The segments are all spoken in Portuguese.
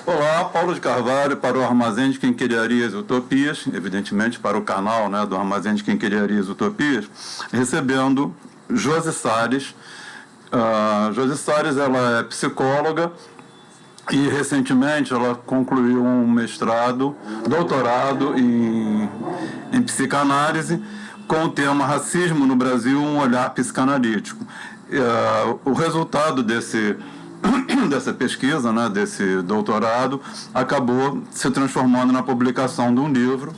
Olá, Paulo de Carvalho para o Armazém de Quinquilharias e Utopias, evidentemente para o canal, né, do Armazém de Quinquilharias e Utopias, recebendo Josi Salles. Josi Salles, ela é psicóloga e recentemente ela concluiu um mestrado, doutorado em psicanálise com o tema Racismo no Brasil, um olhar psicanalítico. O resultado dessa pesquisa, né, desse doutorado, acabou se transformando na publicação de um livro,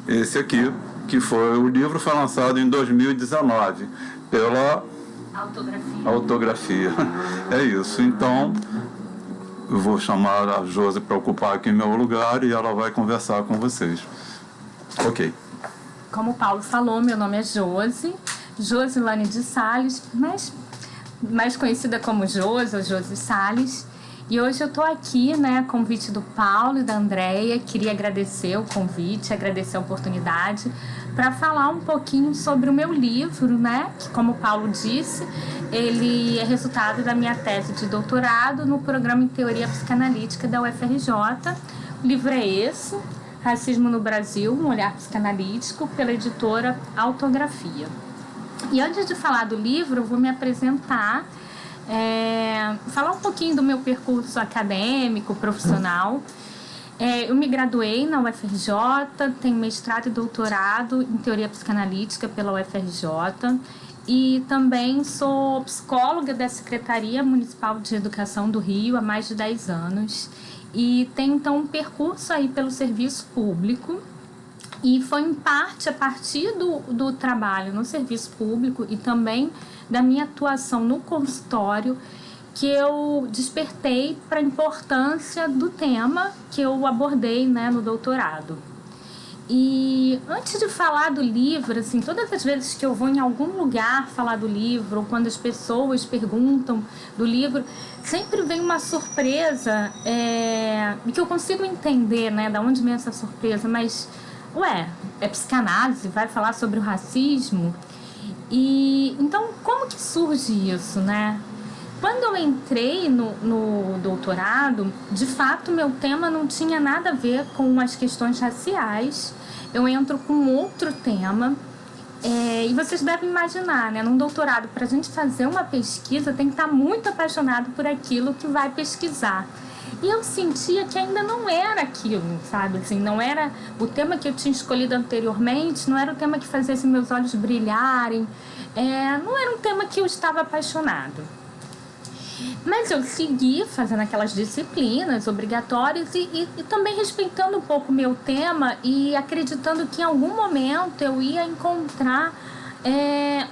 esse aqui, que o livro foi lançado em 2019 pela Autografia. É isso. Então, eu vou chamar a Josi para ocupar aqui meu lugar e ela vai conversar com vocês. Ok. Como o Paulo falou, meu nome é Josilane de Salles, mas mais conhecida como Josi ou Josi Salles. E hoje eu estou aqui, né, a convite do Paulo e da Andréia. Queria agradecer o convite, agradecer a oportunidade para falar um pouquinho sobre o meu livro, né, que, como o Paulo disse, ele é resultado da minha tese de doutorado no programa em Teoria Psicanalítica da UFRJ. O livro é esse, Racismo no Brasil, um olhar psicanalítico, pela editora Autografia. E antes de falar do livro, eu vou me apresentar, falar um pouquinho do meu percurso acadêmico, profissional. Eu me graduei na UFRJ, tenho mestrado e doutorado em Teoria Psicanalítica pela UFRJ e também sou psicóloga da Secretaria Municipal de Educação do Rio há mais de 10 anos e tenho então um percurso aí pelo serviço público. E foi em parte a partir do trabalho no serviço público e também da minha atuação no consultório que eu despertei para a importância do tema que eu abordei, né, no doutorado. E antes de falar do livro, assim, todas as vezes que eu vou em algum lugar falar do livro, ou quando as pessoas perguntam do livro, sempre vem uma surpresa, que eu consigo entender, né, da onde vem essa surpresa, mas é psicanálise, vai falar sobre o racismo. E então, como que surge isso, né? Quando eu entrei no doutorado, de fato, meu tema não tinha nada a ver com as questões raciais. Eu entro com outro tema. E vocês devem imaginar, né? Num doutorado, para a gente fazer uma pesquisa, tem que estar muito apaixonado por aquilo que vai pesquisar. E eu sentia que ainda não era aquilo, sabe? Assim, não era o tema que eu tinha escolhido anteriormente, não era o tema que fazia assim, meus olhos brilharem, não era um tema que eu estava apaixonado. Mas eu segui fazendo aquelas disciplinas obrigatórias e também respeitando um pouco o meu tema e acreditando que em algum momento eu ia encontrar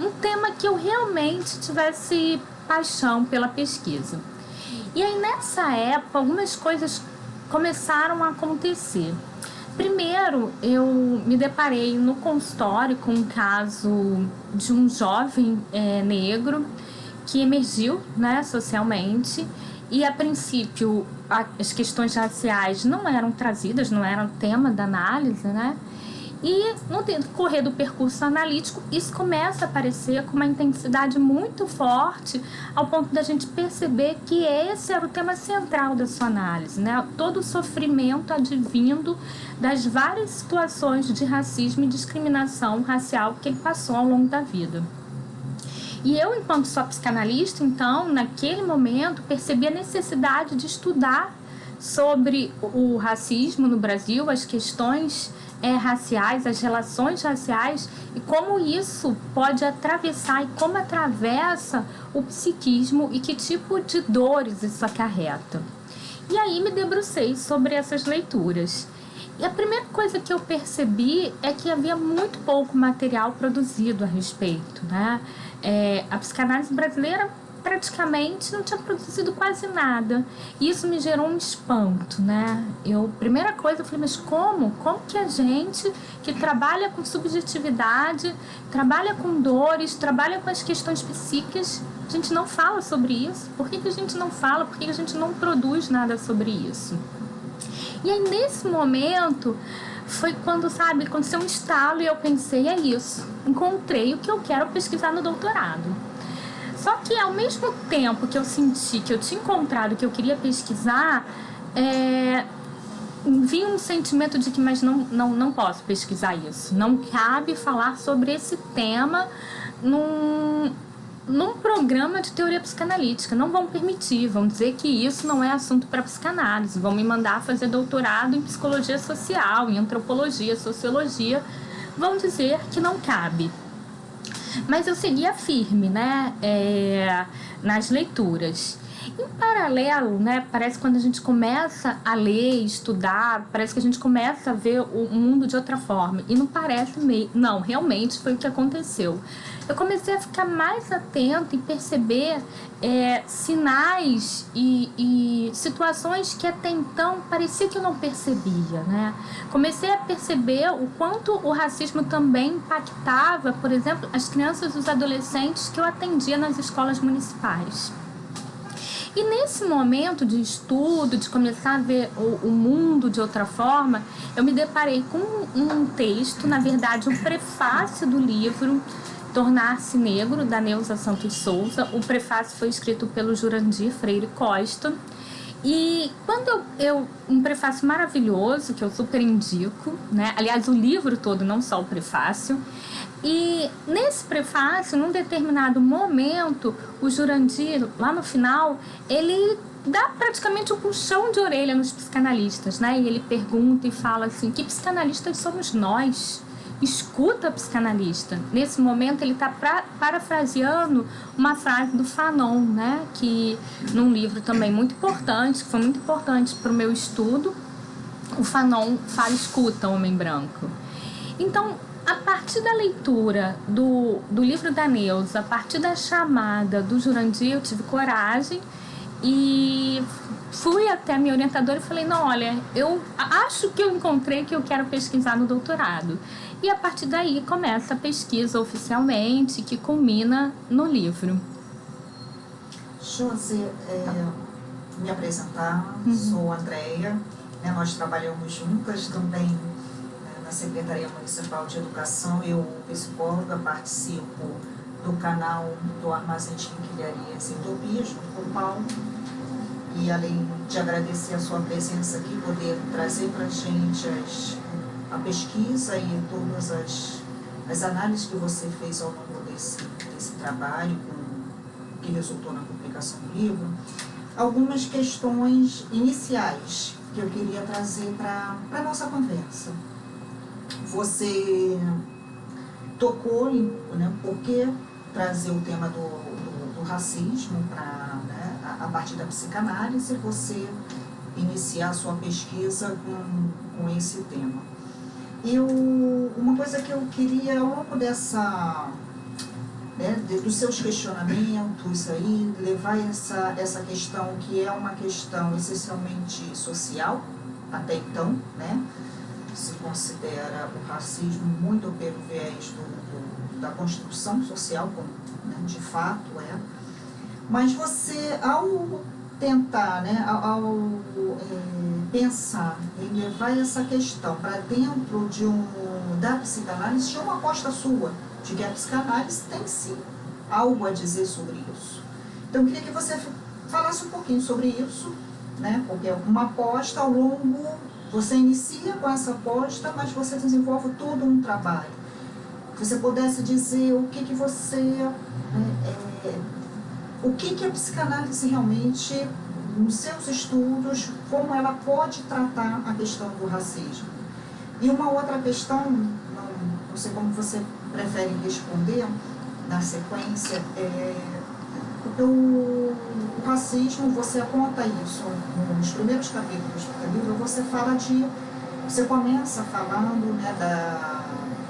um tema que eu realmente tivesse paixão pela pesquisa. E aí, nessa época, algumas coisas começaram a acontecer. Primeiro, eu me deparei no consultório com um caso de um jovem negro que emergiu, né, socialmente. E, a princípio, as questões raciais não eram trazidas, não eram tema da análise, né? E no decorrer do percurso analítico, isso começa a aparecer com uma intensidade muito forte, ao ponto da gente perceber que esse era o tema central da sua análise, né? Todo o sofrimento advindo das várias situações de racismo e discriminação racial que ele passou ao longo da vida. E eu, enquanto sou psicanalista, então, naquele momento, percebi a necessidade de estudar sobre o racismo no Brasil, as questões raciais, as relações raciais e como isso pode atravessar e como atravessa o psiquismo e que tipo de dores isso acarreta. E aí me debrucei sobre essas leituras. E a primeira coisa que eu percebi é que havia muito pouco material produzido a respeito, né? A psicanálise brasileira praticamente não tinha produzido quase nada. E isso me gerou um espanto, né? Primeira coisa, eu falei, mas como? Como que a gente que trabalha com subjetividade, trabalha com dores, trabalha com as questões psíquicas, a gente não fala sobre isso? Por que a gente não fala? Por que a gente não produz nada sobre isso? E aí, nesse momento, foi quando, sabe, aconteceu um estalo e eu pensei, é isso. Encontrei o que eu quero pesquisar no doutorado. Só que ao mesmo tempo que eu senti que eu tinha encontrado o que eu queria pesquisar, vinha um sentimento de que, mas não posso pesquisar isso. Não cabe falar sobre esse tema num programa de teoria psicanalítica. Não vão permitir, vão dizer que isso não é assunto para psicanálise, vão me mandar fazer doutorado em psicologia social, em antropologia, sociologia, vão dizer que não cabe. Mas eu seguia firme, né, nas leituras. Em paralelo, né, parece que quando a gente começa a ler, estudar, parece que a gente começa a ver o mundo de outra forma. E não parece meio... Não, realmente foi o que aconteceu. Eu comecei a ficar mais atenta e perceber sinais e situações que até então parecia que eu não percebia, né? Comecei a perceber o quanto o racismo também impactava, por exemplo, as crianças e os adolescentes que eu atendia nas escolas municipais. E nesse momento de estudo, de começar a ver o mundo de outra forma, eu me deparei com um texto, na verdade, um prefácio do livro Tornar-se Negro, da Neuza Santos Souza. O prefácio foi escrito pelo Jurandir Freire Costa. E quando um prefácio maravilhoso, que eu super indico, né? Aliás, o livro todo, não só o prefácio. E nesse prefácio, num determinado momento, o Jurandir, lá no final, ele dá praticamente um puxão de orelha nos psicanalistas, né? E ele pergunta e fala assim, que psicanalistas somos nós? Escuta a psicanalista. Nesse momento, ele está parafraseando uma frase do Fanon, né? Que num livro também muito importante, que foi muito importante para o meu estudo, o Fanon fala, escuta, homem branco. Então, a partir da leitura do livro da Neuza, a partir da chamada do Jurandir, eu tive coragem e fui até a minha orientadora e falei, não, olha, eu acho que eu encontrei que eu quero pesquisar no doutorado. E a partir daí começa a pesquisa oficialmente, que culmina no livro. Josi, me apresentar, sou Andréia, né, nós trabalhamos juntas também na Secretaria Municipal de Educação. Eu, psicóloga, participo do canal do Armazém de Quinquilharias e Utopias, junto com o Paulo. E além de agradecer a sua presença aqui, poder trazer para a gente a pesquisa e todas as análises que você fez ao longo desse trabalho, que resultou na publicação do livro, algumas questões iniciais que eu queria trazer para a nossa conversa. Você tocou em, né, por que trazer o tema do racismo a partir da psicanálise, você iniciar a sua pesquisa com esse tema. Uma coisa que eu queria, ao longo dos seus questionamentos aí, levar essa questão que é uma questão essencialmente social, até então, né? Se considera o racismo muito pelo viés da construção social, como, né, de fato é. Mas você, ao tentar, né, ao pensar em levar essa questão para dentro da psicanálise, tinha uma aposta sua, de que a psicanálise tem sim algo a dizer sobre isso. Então eu queria que você falasse um pouquinho sobre isso, né, porque é uma aposta ao longo, você inicia com essa aposta, mas você desenvolve todo um trabalho. Se você pudesse dizer o que você... o que a psicanálise realmente, nos seus estudos, como ela pode tratar a questão do racismo. E uma outra questão, não sei como você prefere responder na sequência, o racismo, você aponta isso nos primeiros capítulos do livro, você começa falando, né,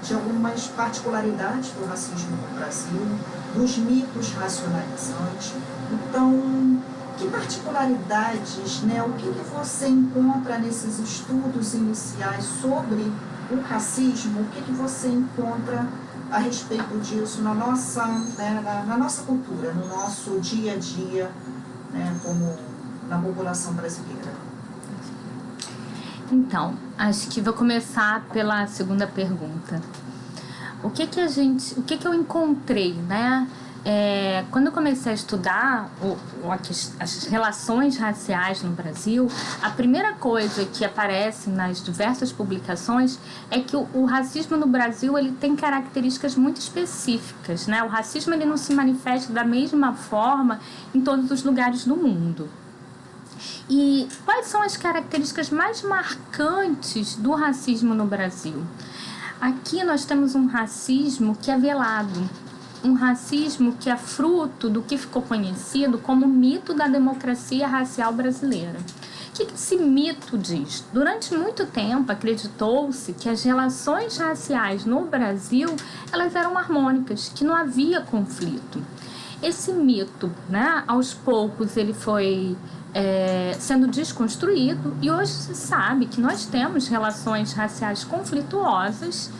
de algumas particularidades do racismo no Brasil, dos mitos racionalizantes. Então, que particularidades, né, o que você encontra nesses estudos iniciais sobre o racismo, o que você encontra a respeito disso na nossa, né, na nossa cultura, no nosso dia a dia, né, como na população brasileira? Então, acho que vou começar pela segunda pergunta. O que eu encontrei, né, Quando eu comecei a estudar as relações raciais no Brasil, a primeira coisa que aparece nas diversas publicações é que o racismo no Brasil ele tem características muito específicas, né? O racismo ele não se manifesta da mesma forma em todos os lugares do mundo. E quais são as características mais marcantes do racismo no Brasil? Aqui nós temos um racismo que é velado, um racismo que é fruto do que ficou conhecido como mito da democracia racial brasileira. O que esse mito diz? Durante muito tempo acreditou-se que as relações raciais no Brasil elas eram harmônicas, que não havia conflito. Esse mito, né, aos poucos ele foi sendo desconstruído e hoje se sabe que nós temos relações raciais conflituosas.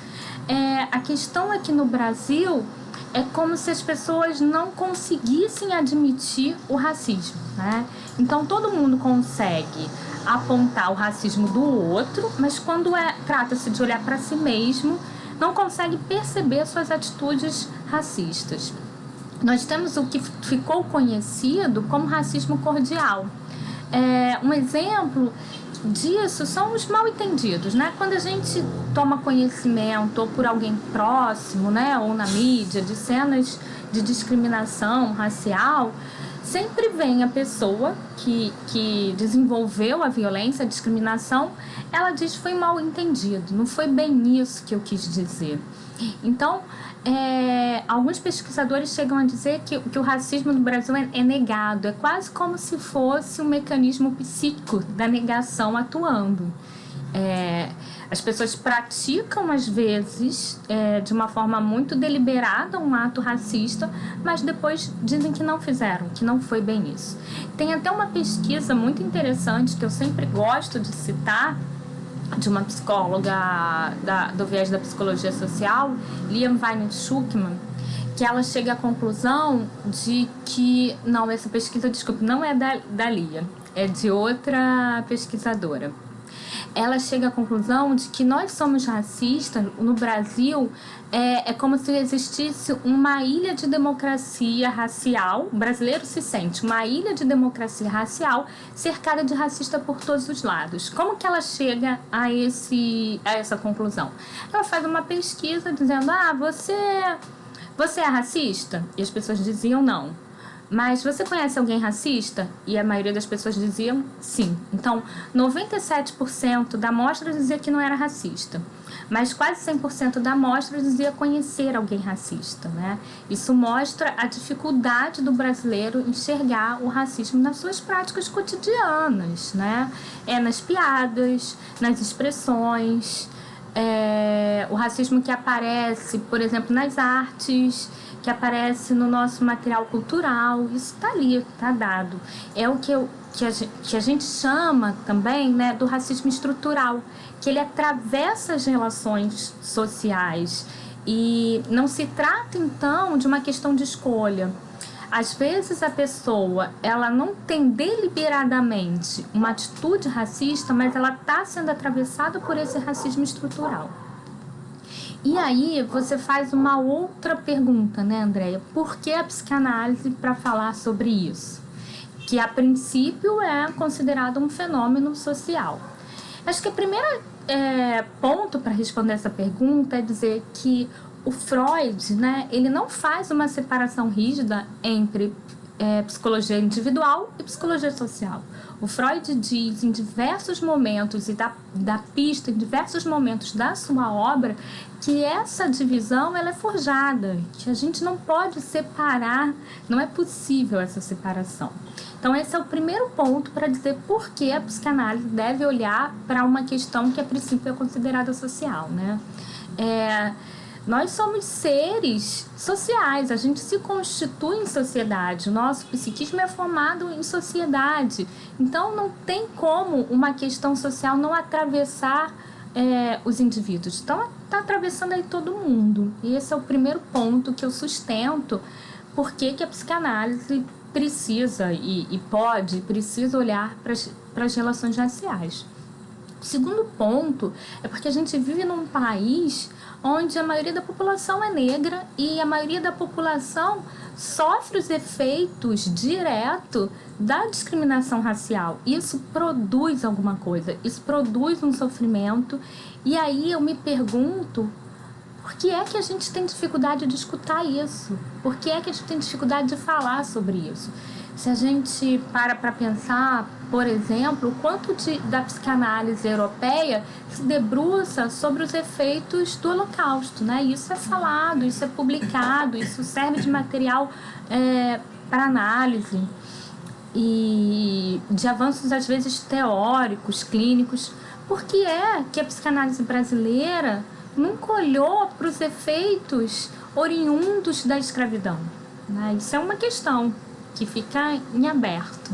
A questão aqui no Brasil é como se as pessoas não conseguissem admitir o racismo, né? Então todo mundo consegue apontar o racismo do outro, mas quando trata-se de olhar para si mesmo, não consegue perceber suas atitudes racistas. Nós temos o que ficou conhecido como racismo cordial. Um exemplo disso são os mal-entendidos, né? Quando a gente toma conhecimento ou por alguém próximo, né, ou na mídia, de cenas de discriminação racial, sempre vem a pessoa que desenvolveu a violência, a discriminação, ela diz que foi mal-entendido, não foi bem isso que eu quis dizer. Então, alguns pesquisadores chegam a dizer que o racismo no Brasil é negado, é quase como se fosse um mecanismo psíquico da negação atuando. As pessoas praticam, às vezes, de uma forma muito deliberada um ato racista, mas depois dizem que não fizeram, que não foi bem isso. Tem até uma pesquisa muito interessante que eu sempre gosto de citar, de uma psicóloga do viés da psicologia social, Liane Weinet-Schuckmann, que ela chega à conclusão de que... Não, essa pesquisa, desculpe, não é da Lia, é de outra pesquisadora. Ela chega à conclusão de que nós somos racistas no Brasil, é como se existisse uma ilha de democracia racial. O brasileiro se sente uma ilha de democracia racial cercada de racista por todos os lados. Como que ela chega a essa conclusão? Ela faz uma pesquisa dizendo, você é racista? E as pessoas diziam não. Mas você conhece alguém racista? E a maioria das pessoas diziam sim. Então, 97% da amostra dizia que não era racista. Mas quase 100% da amostra dizia conhecer alguém racista, né? Isso mostra a dificuldade do brasileiro enxergar o racismo nas suas práticas cotidianas, né? Nas piadas, nas expressões, o racismo que aparece, por exemplo, nas artes, que aparece no nosso material cultural, isso está ali, está dado. É o que a gente chama também, né, do racismo estrutural, que ele atravessa as relações sociais e não se trata, então, de uma questão de escolha. Às vezes a pessoa, ela não tem deliberadamente uma atitude racista, mas ela está sendo atravessada por esse racismo estrutural. E aí você faz uma outra pergunta, né, Andréia? Por que a psicanálise para falar sobre isso? Que a princípio é considerado um fenômeno social. Acho que o primeiro ponto para responder essa pergunta é dizer que o Freud, né, ele não faz uma separação rígida entre psicologia individual e psicologia social. O Freud diz em diversos momentos e dá pista em diversos momentos da sua obra que essa divisão ela é forjada, que a gente não pode separar, não é possível essa separação. Então esse é o primeiro ponto para dizer por que a psicanálise deve olhar para uma questão que a princípio é considerada social, né? Nós somos seres sociais, a gente se constitui em sociedade, o nosso psiquismo é formado em sociedade. Então, não tem como uma questão social não atravessar os indivíduos. Então, está atravessando aí todo mundo. E esse é o primeiro ponto que eu sustento, porque a psicanálise precisa precisa olhar para as relações raciais. O segundo ponto é porque a gente vive num país onde a maioria da população é negra e a maioria da população sofre os efeitos diretos da discriminação racial. Isso produz alguma coisa, isso produz um sofrimento. E aí eu me pergunto, por que é que a gente tem dificuldade de escutar isso? Por que é que a gente tem dificuldade de falar sobre isso? Se a gente para pensar, por exemplo, o quanto da psicanálise europeia se debruça sobre os efeitos do Holocausto, né? Isso é falado, isso é publicado, isso serve de material para análise e de avanços, às vezes, teóricos, clínicos. Por que é que a psicanálise brasileira nunca olhou para os efeitos oriundos da escravidão, né? Isso é uma questão que fica em aberto.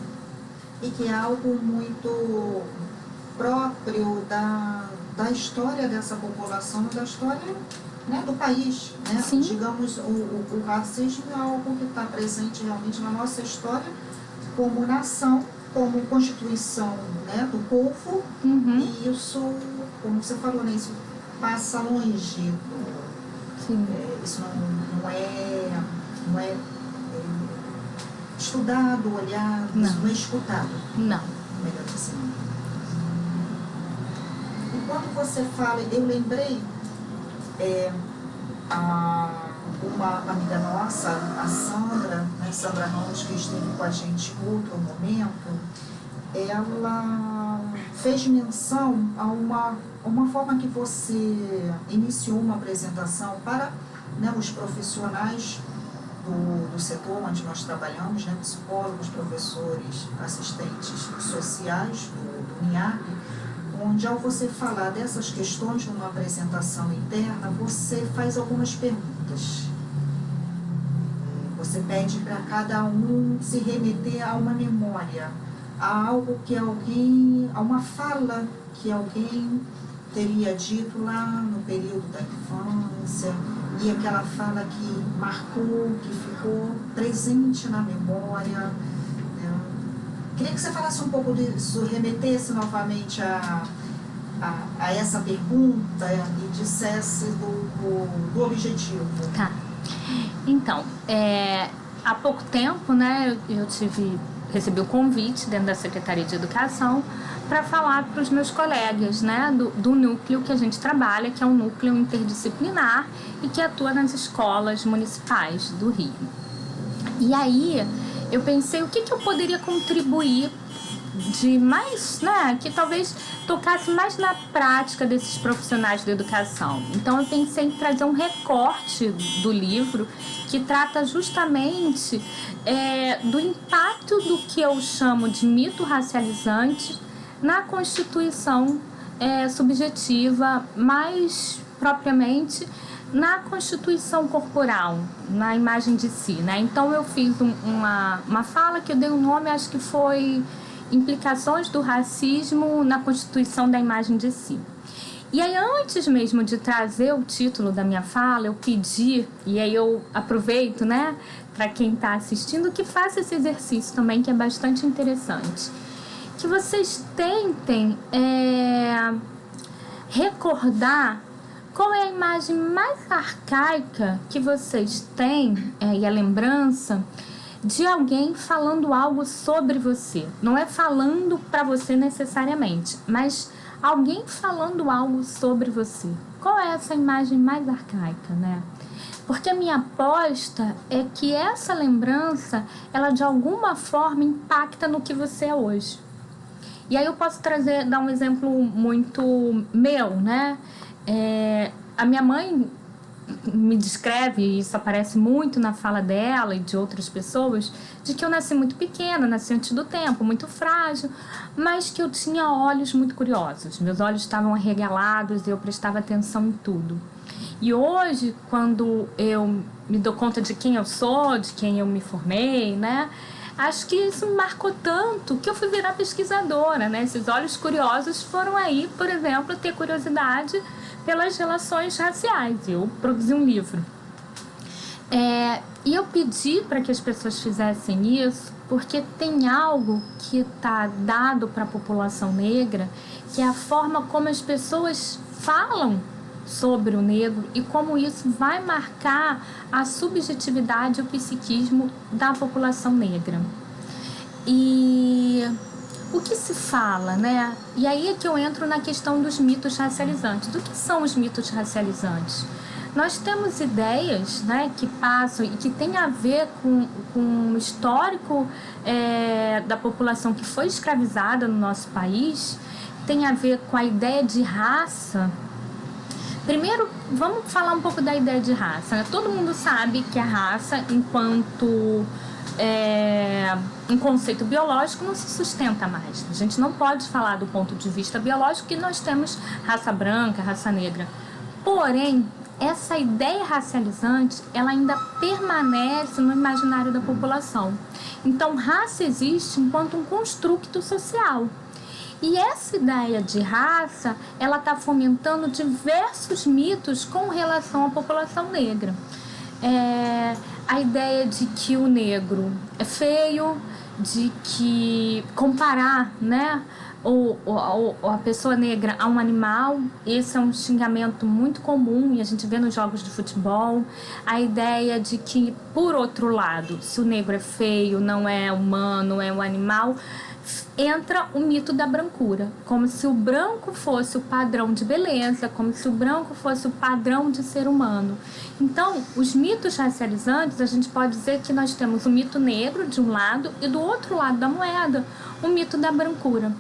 E que é algo muito próprio da história dessa população, da história, né, do país. Né? Sim. Digamos, o racismo é algo que está presente realmente na nossa história como nação, como constituição, né, do povo. E isso, como você falou, né, isso passa longe. Sim. Isso não é estudado, olhado, isso não é escutado. Não. Melhor dizendo. Enquanto você fala, eu lembrei uma amiga nossa, a Sandra, né, Sandra Ramos, que esteve com a gente em outro momento, ela fez menção a uma forma que você iniciou uma apresentação para, né, os profissionais do setor onde nós trabalhamos, né, psicólogos, professores, assistentes sociais do NIAP, onde ao você falar dessas questões numa apresentação interna, você faz algumas perguntas. Você pede para cada um se remeter a uma memória, a algo que alguém, a uma fala que alguém teria dito lá no período da infância, e aquela fala que marcou, que ficou presente na memória. Queria que você falasse um pouco disso, remetesse novamente a essa pergunta e dissesse do objetivo. Tá. Então, há pouco tempo, né, eu recebi o convite dentro da Secretaria de Educação para falar para os meus colegas, né, do núcleo que a gente trabalha, que é um núcleo interdisciplinar e que atua nas escolas municipais do Rio. E aí eu pensei, o que eu poderia contribuir de mais, né, que talvez tocasse mais na prática desses profissionais da educação. Então eu pensei em trazer um recorte do livro que trata justamente do impacto do que eu chamo de mito racializante na constituição subjetiva, mais propriamente na constituição corporal, na imagem de si, né? Então eu fiz uma fala que eu dei um nome, acho que foi Implicações do Racismo na Constituição da Imagem de Si. E aí, antes mesmo de trazer o título da minha fala, eu pedi, e aí eu aproveito, né, para quem está assistindo, que faça esse exercício também, que é bastante interessante. Que vocês tentem recordar qual é a imagem mais arcaica que vocês têm, e a lembrança de alguém falando algo sobre você. Não é falando para você necessariamente, mas alguém falando algo sobre você. Qual é essa imagem mais arcaica, né? Porque a minha aposta é que essa lembrança, ela de alguma forma impacta no que você é hoje. E aí eu posso dar um exemplo muito meu, né? A minha mãe me descreve, e isso aparece muito na fala dela e de outras pessoas, de que eu nasci muito pequena, nasci antes do tempo, muito frágil, mas que eu tinha olhos muito curiosos. Meus olhos estavam arregalados e eu prestava atenção em tudo. E hoje, quando eu me dou conta de quem eu sou, de quem eu me formei, né? Acho que isso me marcou tanto que eu fui virar pesquisadora, né? Esses olhos curiosos foram aí, por exemplo, ter curiosidade pelas relações raciais. Eu produzi um livro. E eu pedi para que as pessoas fizessem isso porque tem algo que está dado para a população negra, que é a forma como as pessoas falam sobre o negro e como isso vai marcar a subjetividade e o psiquismo da população negra. E o que se fala, né? E aí é que eu entro na questão dos mitos racializantes. Do que são os mitos racializantes? Nós temos ideias, né, que passam e que tem a ver com o histórico da população que foi escravizada no nosso país, tem a ver com a ideia de raça. Primeiro, vamos falar um pouco da ideia de raça, né? Todo mundo sabe que a raça, enquanto um conceito biológico, não se sustenta mais. A gente não pode falar do ponto de vista biológico que nós temos raça branca, raça negra. Porém, essa ideia racializante, ela ainda permanece no imaginário da população. Então, raça existe enquanto um construto social. E essa ideia de raça, ela está fomentando diversos mitos com relação à população negra. A ideia de que o negro é feio, de que comparar, né, a pessoa negra a um animal, esse é um xingamento muito comum e a gente vê nos jogos de futebol. A ideia de que, por outro lado, se o negro é feio, não é humano, é um animal, entra o mito da brancura, como se o branco fosse o padrão de beleza, como se o branco fosse o padrão de ser humano. Então, os mitos racializantes, a gente pode dizer que nós temos o mito negro de um lado e do outro lado da moeda, o mito da brancura.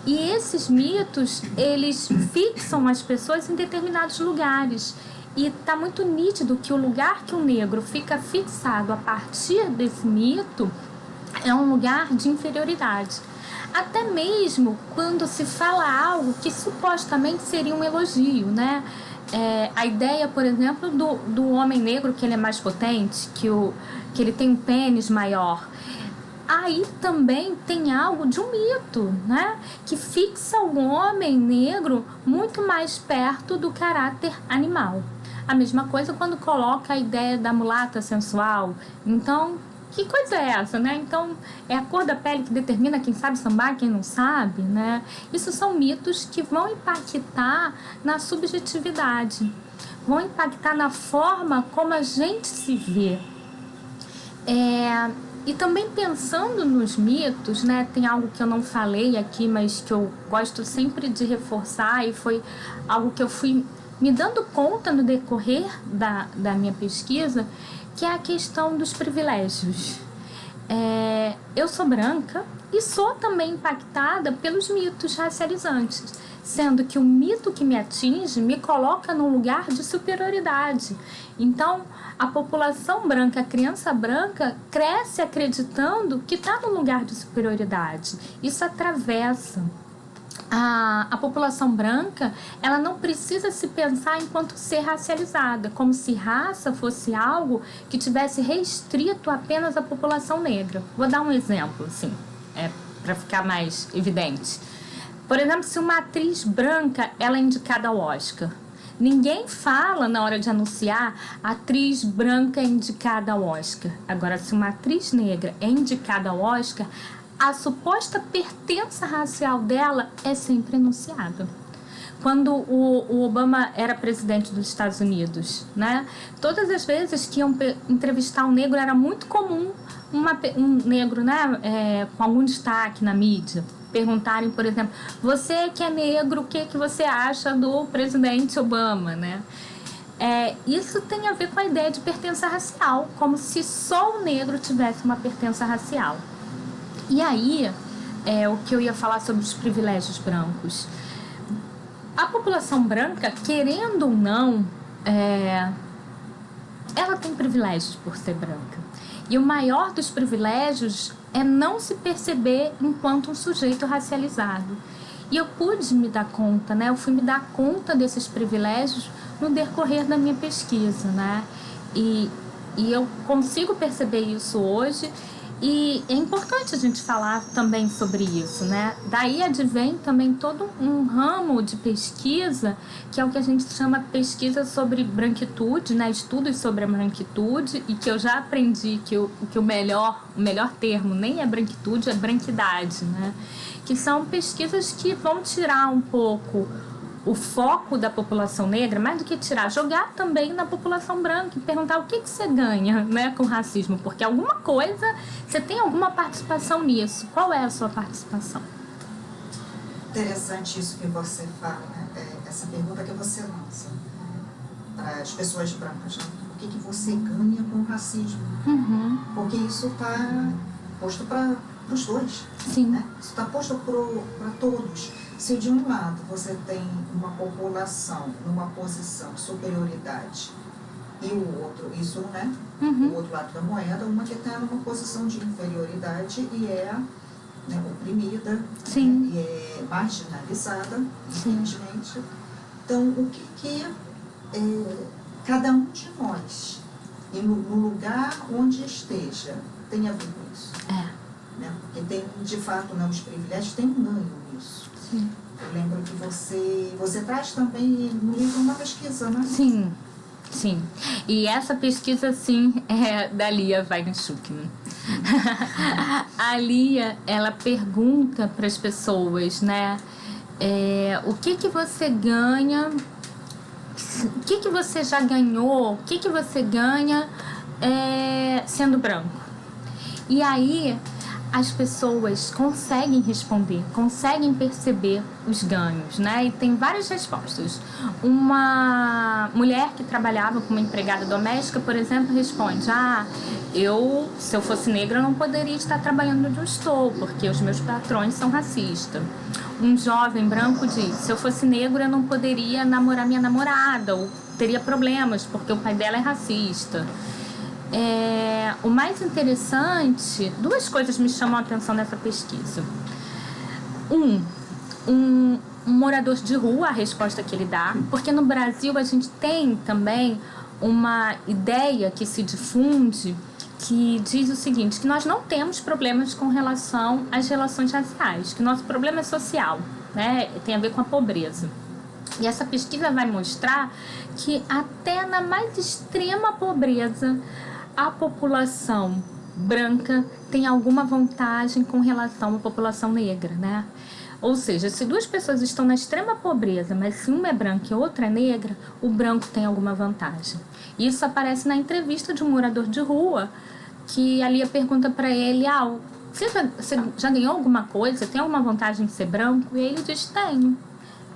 E esses mitos, eles fixam as pessoas em determinados lugares. E está muito nítido que o lugar que o negro fica fixado a partir desse mito é um lugar de inferioridade. Até mesmo quando se fala algo que supostamente seria um elogio, né? A ideia, por exemplo, do homem negro, que ele é mais potente, que ele tem um pênis maior. Aí também tem algo de um mito, né? Que fixa o homem negro muito mais perto do caráter animal. A mesma coisa quando coloca a ideia da mulata sensual. Então, que coisa é essa, né? Então, é a cor da pele que determina quem sabe sambar, quem não sabe, né? Isso são mitos que vão impactar na subjetividade, vão impactar na forma como a gente se vê. E também pensando nos mitos, né? Tem algo que eu não falei aqui, mas que eu gosto sempre de reforçar e foi algo que eu fui me dando conta no decorrer da minha pesquisa, que é a questão dos privilégios. Eu sou branca e sou também impactada pelos mitos racializantes, sendo que o mito que me atinge me coloca num lugar de superioridade. Então, a população branca, a criança branca, cresce acreditando que está num lugar de superioridade. Isso atravessa. A população branca, ela não precisa se pensar enquanto ser racializada, como se raça fosse algo que tivesse restrito apenas à população negra. Vou dar um exemplo, assim, para ficar mais evidente. Por exemplo, se uma atriz branca ela é indicada ao Oscar, ninguém fala na hora de anunciar a atriz branca é indicada ao Oscar. Agora, se uma atriz negra é indicada ao Oscar, a suposta pertença racial dela é sempre enunciada. Quando o Obama era presidente dos Estados Unidos, né? Todas as vezes que iam entrevistar um negro, era muito comum um negro, né, com algum destaque na mídia, perguntarem, por exemplo, você que é negro, o que você acha do presidente Obama, né? Isso tem a ver com a ideia de pertença racial, como se só o negro tivesse uma pertença racial. E aí, o que eu ia falar sobre os privilégios brancos. A população branca, querendo ou não, ela tem privilégios por ser branca. E o maior dos privilégios é não se perceber enquanto um sujeito racializado. E eu pude me dar conta, né? Eu fui me dar conta desses privilégios no decorrer da minha pesquisa, né? E eu consigo perceber isso hoje. E é importante a gente falar também sobre isso, né? Daí advém também todo um ramo de pesquisa, que é o que a gente chama pesquisa sobre branquitude, né? Estudos sobre a branquitude, e que eu já aprendi que o melhor termo nem é branquitude, é branquidade, né? Que são pesquisas que vão tirar um pouco o foco da população negra, mais do que tirar, jogar também na população branca e perguntar o que você ganha, né, com o racismo, porque alguma coisa, você tem alguma participação nisso. Qual é a sua participação? Interessante isso que você fala, né? Essa pergunta que você lança para as pessoas brancas, né? O que você ganha com o racismo? Porque isso está posto para os dois. Sim. Né? Isso está posto para todos. Se de um lado você tem uma população numa posição de superioridade e o outro, isso, né? O outro lado da moeda, uma que está numa posição de inferioridade e é, né, oprimida, né, e é marginalizada, infelizmente. Então, o que cada um de nós, e no lugar onde esteja, tem a ver com isso? Né? Porque tem, de fato, né, os privilégios têm um ganho nisso. Sim. Eu lembro que você traz também no livro uma pesquisa, né? Sim, sim. E essa pesquisa, sim, é da Lia Weigenschuk. A Lia, ela pergunta para as pessoas, né? O que você ganha, o que você já ganhou, o que você ganha sendo branco. E aí as pessoas conseguem responder, conseguem perceber os ganhos, né? E tem várias respostas. Uma mulher que trabalhava como empregada doméstica, por exemplo, responde: se eu fosse negra, eu não poderia estar trabalhando onde eu estou, porque os meus patrões são racistas. Um jovem branco diz: se eu fosse negro, eu não poderia namorar minha namorada, ou teria problemas, porque o pai dela é racista. O mais interessante, duas coisas me chamam a atenção nessa pesquisa. Um morador de rua, a resposta que ele dá, porque no Brasil a gente tem também uma ideia que se difunde que diz o seguinte, que nós não temos problemas com relação às relações raciais, que nosso problema é social, né? Tem a ver com a pobreza. E essa pesquisa vai mostrar que até na mais extrema pobreza, a população branca tem alguma vantagem com relação à população negra, né? Ou seja, se duas pessoas estão na extrema pobreza, mas se uma é branca e outra é negra, o branco tem alguma vantagem. Isso aparece na entrevista de um morador de rua, que a Lia pergunta para ele: você já ganhou alguma coisa? Tem alguma vantagem em ser branco? E ele diz: tenho.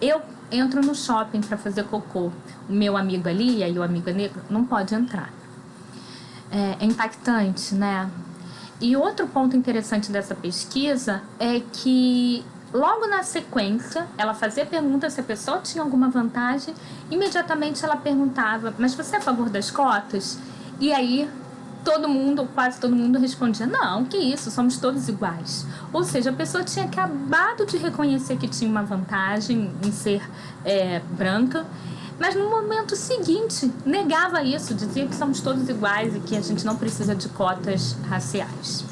Eu entro no shopping para fazer cocô. O meu amigo ali, e aí o amigo é negro, não pode entrar. É impactante, né? E outro ponto interessante dessa pesquisa é que logo na sequência, ela fazia pergunta se a pessoa tinha alguma vantagem, imediatamente ela perguntava: mas você é a favor das cotas? E aí quase todo mundo respondia: não, que isso, somos todos iguais. Ou seja, a pessoa tinha acabado de reconhecer que tinha uma vantagem em ser branca, mas no momento seguinte negava isso, dizia que somos todos iguais e que a gente não precisa de cotas raciais.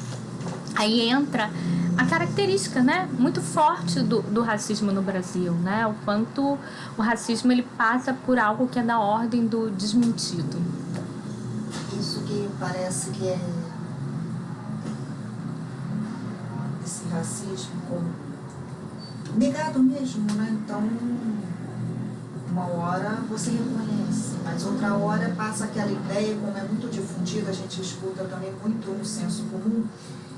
Aí entra a característica, né, muito forte do racismo no Brasil, né, o quanto o racismo ele passa por algo que é da ordem do desmentido. Isso que parece que é esse racismo como negado mesmo, né? Então, uma hora você reconhece, mas outra hora passa aquela ideia, como é muito difundida, a gente escuta também muito no senso comum,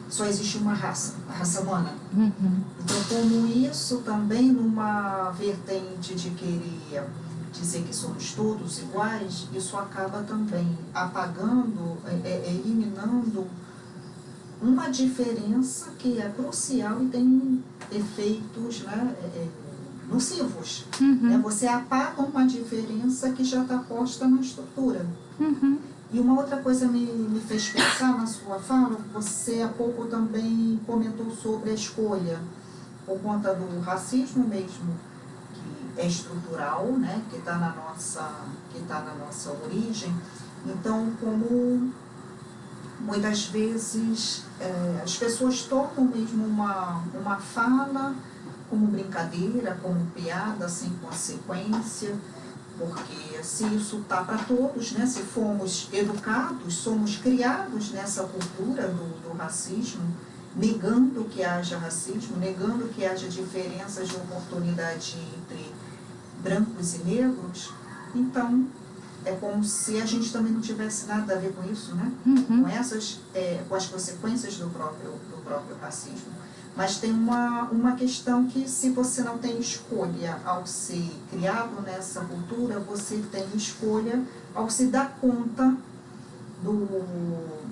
só existe uma raça, a raça humana. Então, como isso também numa vertente de querer dizer que somos todos iguais, isso acaba também apagando, eliminando uma diferença que é crucial e tem efeitos, né, nocivos. Né? Você apaga uma diferença que já está posta na estrutura. E uma outra coisa me fez pensar na sua fala, você há pouco também comentou sobre a escolha, por conta do racismo mesmo, que é estrutural, né, que está na nossa origem. Então, como muitas vezes as pessoas tomam mesmo uma fala como brincadeira, como piada, sem consequência, porque se isso está para todos, né, se fomos educados, somos criados nessa cultura do racismo, negando que haja racismo, negando que haja diferenças de oportunidade entre brancos e negros, então é como se a gente também não tivesse nada a ver com isso, né? Com as consequências do próprio racismo. Mas tem uma questão que, se você não tem escolha ao ser criado nessa cultura, você tem escolha ao se dar conta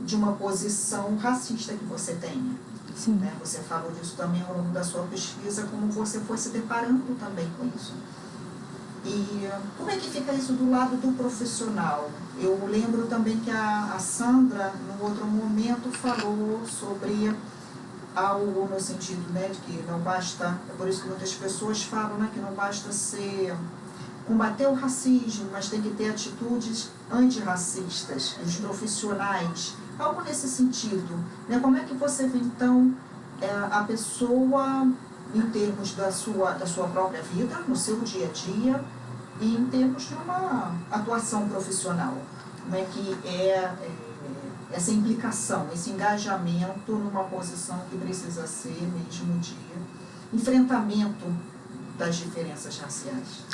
de uma posição racista que você tenha. Sim. Né? Você falou disso também ao longo da sua pesquisa, como você foi se deparando também com isso. E como é que fica isso do lado do profissional? Eu lembro também que a Sandra, num outro momento, falou sobre algo no sentido, né, de que não basta, é por isso que muitas pessoas falam, né, que não basta combater o racismo, mas tem que ter atitudes antirracistas, os profissionais, algo nesse sentido. Né? Como é que você vê, então, a pessoa em termos da sua própria vida, no seu dia a dia, e em termos de uma atuação profissional? Como é que essa implicação, esse engajamento numa posição que precisa ser mesmo de enfrentamento das diferenças raciais?